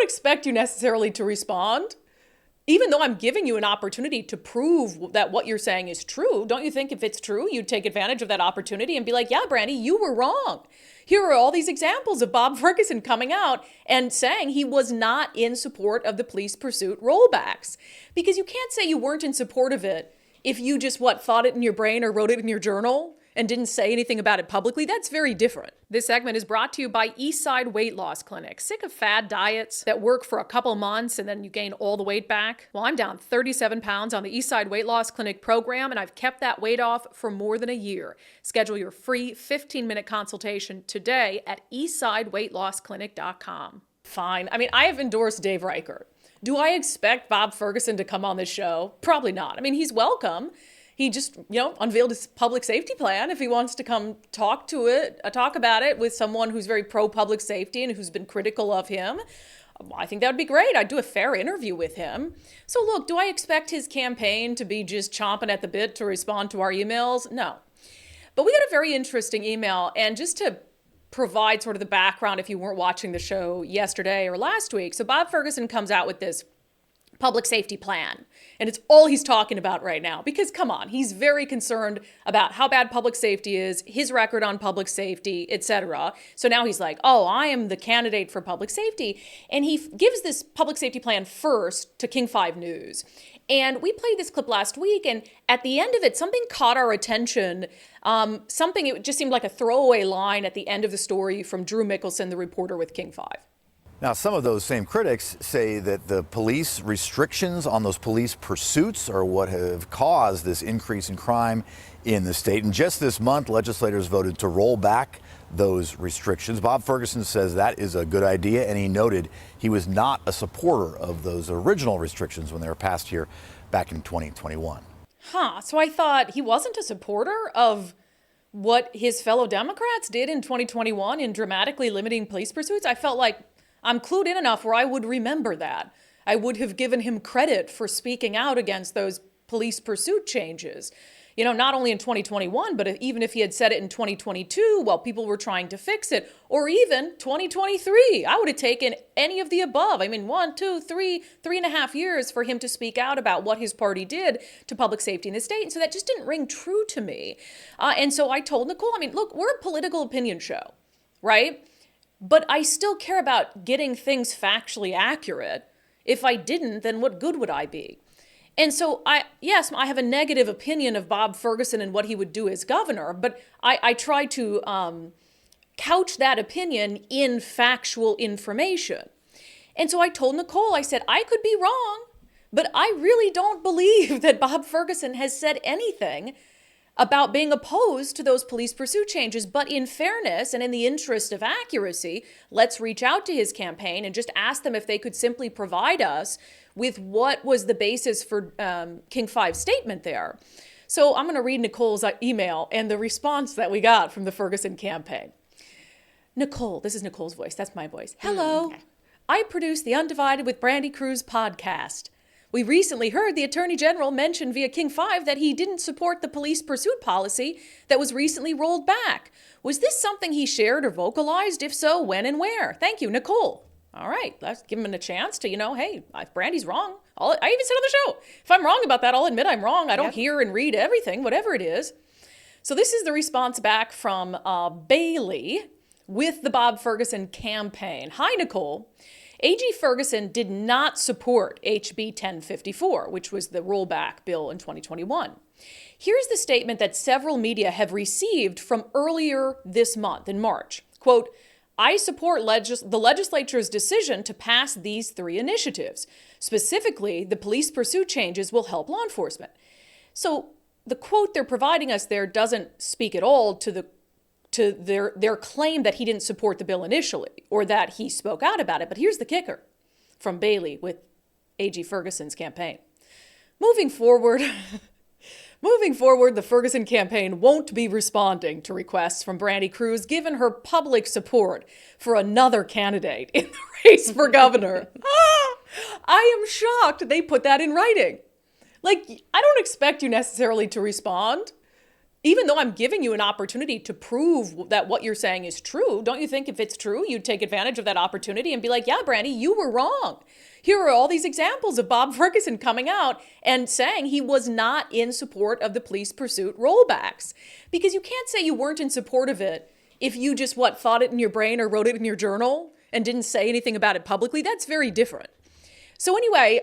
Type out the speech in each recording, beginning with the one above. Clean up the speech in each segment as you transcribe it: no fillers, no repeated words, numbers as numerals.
expect you necessarily to respond. Even though I'm giving you an opportunity to prove that what you're saying is true, don't you think if it's true, you'd take advantage of that opportunity and be like, yeah, Brandi, you were wrong. Here are all these examples of Bob Ferguson coming out and saying he was not in support of the police pursuit rollbacks. Because you can't say you weren't in support of it if you just, thought it in your brain or wrote it in your journal and didn't say anything about it publicly. That's very different. This segment is brought to you by Eastside Weight Loss Clinic. Sick of fad diets that work for a couple months and then you gain all the weight back? Well, I'm down 37 pounds on the Eastside Weight Loss Clinic program, and I've kept that weight off for more than a year. Schedule your free 15-minute consultation today at eastsideweightlossclinic.com. Fine. I mean, I have endorsed Dave Reichert. Do I expect Bob Ferguson to come on this show? Probably not. I mean, he's welcome. He just, unveiled his public safety plan. If he wants to come talk about it with someone who's very pro-public safety and who's been critical of him, I think that would be great. I'd do a fair interview with him. So look, do I expect his campaign to be just chomping at the bit to respond to our emails? No. But we got a very interesting email, and just to provide sort of the background if you weren't watching the show yesterday or last week. So Bob Ferguson comes out with this public safety plan. And it's all he's talking about right now because, come on, he's very concerned about how bad public safety is, his record on public safety, etc. So now he's like, oh, I am the candidate for public safety. And he gives this public safety plan first to King 5 News. And we played this clip last week, and at the end of it, something caught our attention. It just seemed like a throwaway line at the end of the story from Drew Mickelson, the reporter with King 5. Now, some of those same critics say that the police restrictions on those police pursuits are what have caused this increase in crime in the state. And just this month, legislators voted to roll back those restrictions. Bob Ferguson says that is a good idea, and he noted he was not a supporter of those original restrictions when they were passed here back in 2021. So I thought he wasn't a supporter of what his fellow Democrats did in 2021 in dramatically limiting police pursuits. I felt like I'm clued in enough where I would remember that. I would have given him credit for speaking out against those police pursuit changes. Not only in 2021, but even if he had said it in 2022 while people were trying to fix it, or even 2023, I would have taken any of the above. 1, 2, 3, 3.5 years for him to speak out about what his party did to public safety in the state. And so that just didn't ring true to me. And so I told Nicole, look, we're a political opinion show, right? But I still care about getting things factually accurate. If I didn't, then what good would I be? And so I have a negative opinion of Bob Ferguson and what he would do as governor, but I try to couch that opinion in factual information. And so I told Nicole, I said, I could be wrong, but I really don't believe that Bob Ferguson has said anything about being opposed to those police pursuit changes. But in fairness and in the interest of accuracy, let's reach out to his campaign and just ask them if they could simply provide us with what was the basis for King 5's statement there. So I'm going to read Nicole's email and the response that we got from the Ferguson campaign. Nicole, this is Nicole's voice. That's my voice. Hello. Okay. I produce the Undivided with Brandi Kruse podcast. We recently heard the Attorney General mention via King 5 that he didn't support the police pursuit policy that was recently rolled back. Was this something he shared or vocalized? If so, when and where? Thank you, Nicole. All right, let's give him a chance to, hey, if Brandi's wrong, I even said on the show, if I'm wrong about that, I'll admit I'm wrong. I don't hear and read everything, whatever it is. So this is the response back from Bailey with the Bob Ferguson campaign. Hi, Nicole. AG Ferguson did not support HB 1054, which was the rollback bill in 2021. Here's the statement that several media have received from earlier this month in March. Quote, I support the legislature's decision to pass these 3 initiatives. Specifically, the police pursuit changes will help law enforcement. So the quote they're providing us there doesn't speak at all to their claim that he didn't support the bill initially or that he spoke out about it. But here's the kicker from Bailey with AG Ferguson's campaign. Moving forward, the Ferguson campaign won't be responding to requests from Brandi Kruse given her public support for another candidate in the race for governor. I am shocked they put that in writing. I don't expect you necessarily to respond. even though I'm giving you an opportunity to prove that what you're saying is true, don't you think if it's true, you'd take advantage of that opportunity and be like, yeah, Brandi, you were wrong. Here are all these examples of Bob Ferguson coming out and saying he was not in support of the police pursuit rollbacks. Because you can't say you weren't in support of it if you just, thought it in your brain or wrote it in your journal and didn't say anything about it publicly. That's very different. So anyway,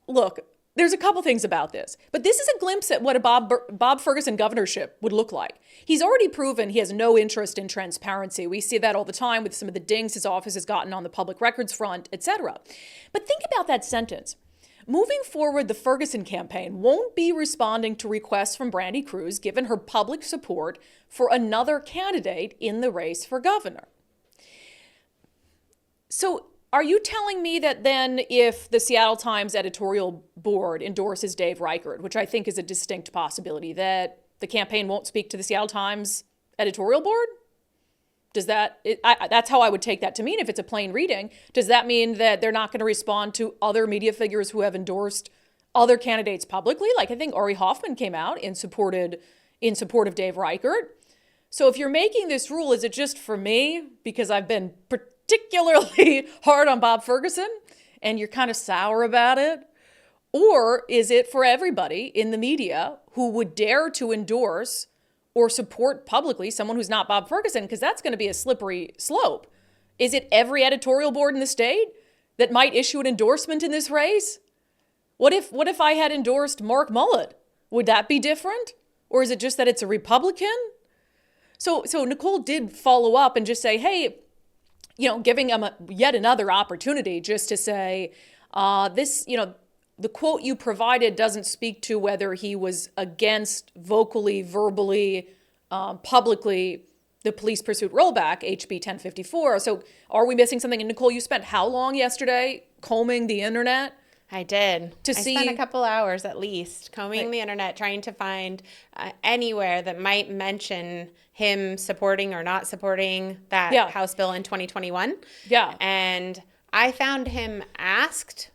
look, there's a couple things about this, but this is a glimpse at what a Bob Ferguson governorship would look like. He's already proven he has no interest in transparency. We see that all the time with some of the dings his office has gotten on the public records front, etc. But think about that sentence. Moving forward, the Ferguson campaign won't be responding to requests from Brandi Kruse, given her public support for another candidate in the race for governor. So are you telling me that then if the Seattle Times editorial board endorses Dave Reichert, which I think is a distinct possibility, that the campaign won't speak to the Seattle Times editorial board? That's how I would take that to mean if it's a plain reading. Does that mean that they're not going to respond to other media figures who have endorsed other candidates publicly? Like I think Ari Hoffman came out in support of Dave Reichert. So if you're making this rule, is it just for me because I've been particularly hard on Bob Ferguson and you're kind of sour about it? Or is it for everybody in the media who would dare to endorse or support publicly someone who's not Bob Ferguson? Because that's going to be a slippery slope. Is it every editorial board in the state that might issue an endorsement in this race? What if I had endorsed Mark Mullet? Would that be different? Or is it just that it's a Republican? So Nicole did follow up and just say, hey, giving him yet another opportunity just to say, the quote you provided doesn't speak to whether he was against vocally, verbally, publicly, the police pursuit rollback, HB 1054. So are we missing something? And Nicole, you spent how long yesterday combing the internet? I did. I spent a couple hours at least combing the internet, trying to find anywhere that might mention him supporting or not supporting that House bill in 2021. Yeah. And I found him asked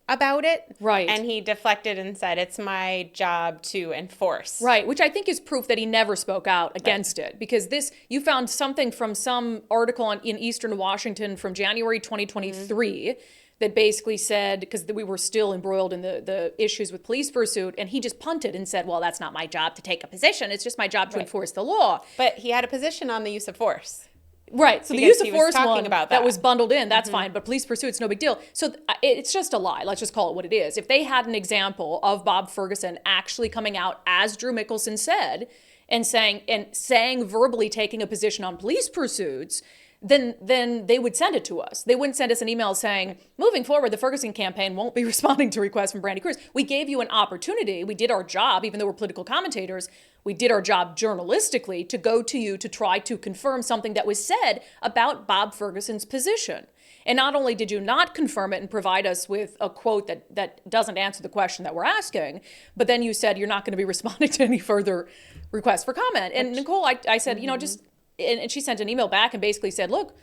about it. Right. And he deflected and said, it's my job to enforce. Right, which I think is proof that he never spoke out against it. Because you found something from some article in Eastern Washington from January 2023 that basically said, because we were still embroiled in the issues with police pursuit, and he just punted and said, well, that's not my job to take a position. It's just my job to enforce the law. But he had a position on the use of force. Right. So the use of force one about that was bundled in, that's fine. But police pursuit's no big deal. So it's just a lie. Let's just call it what it is. If they had an example of Bob Ferguson actually coming out, as Drew Mickelson said, and saying verbally taking a position on police pursuits, then they would send it to us. They wouldn't send us an email saying, moving forward, the Ferguson campaign won't be responding to requests from Brandi Kruse. We gave you an opportunity. We did our job, even though we're political commentators. We did our job journalistically to go to you to try to confirm something that was said about Bob Ferguson's position. And not only did you not confirm it and provide us with a quote that doesn't answer the question that we're asking, but then you said you're not going to be responding to any further requests for comment. And Nicole, I said, and she sent an email back and basically said, look,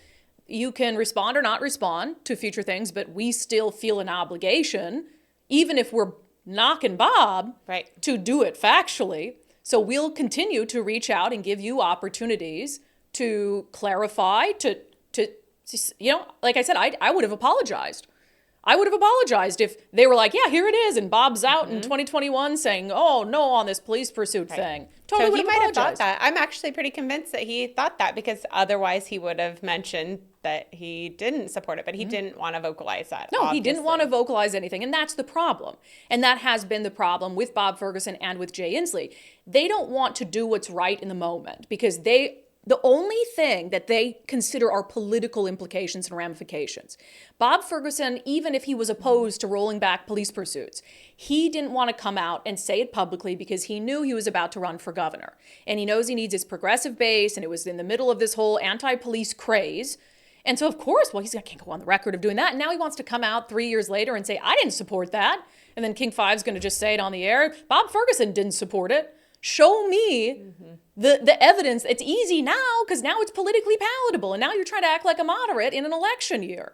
you can respond or not respond to future things, but we still feel an obligation, even if we're knocking Bob, to do it factually. So we'll continue to reach out and give you opportunities to clarify, like I said, I would have apologized. I would have apologized if they were like, yeah, here it is, and Bob's out in 2021 saying, oh, no, on this police pursuit thing. Totally so would he have might apologized. have thought that. I'm actually pretty convinced that he thought that, because otherwise he would have mentioned that he didn't support it, but he didn't want to vocalize that. No, obviously. He didn't want to vocalize anything, and that's the problem. And that has been the problem with Bob Ferguson and with Jay Inslee. They don't want to do what's right in the moment because the only thing that they consider are political implications and ramifications. Bob Ferguson, even if he was opposed to rolling back police pursuits, he didn't want to come out and say it publicly because he knew he was about to run for governor. And he knows he needs his progressive base, and it was in the middle of this whole anti-police craze. And so, of course, well, can't go on the record of doing that. And now he wants to come out 3 years later and say, I didn't support that. And then King Five's going to just say it on the air. Bob Ferguson didn't support it. Show me the evidence. It's easy now because now it's politically palatable. And now you're trying to act like a moderate in an election year.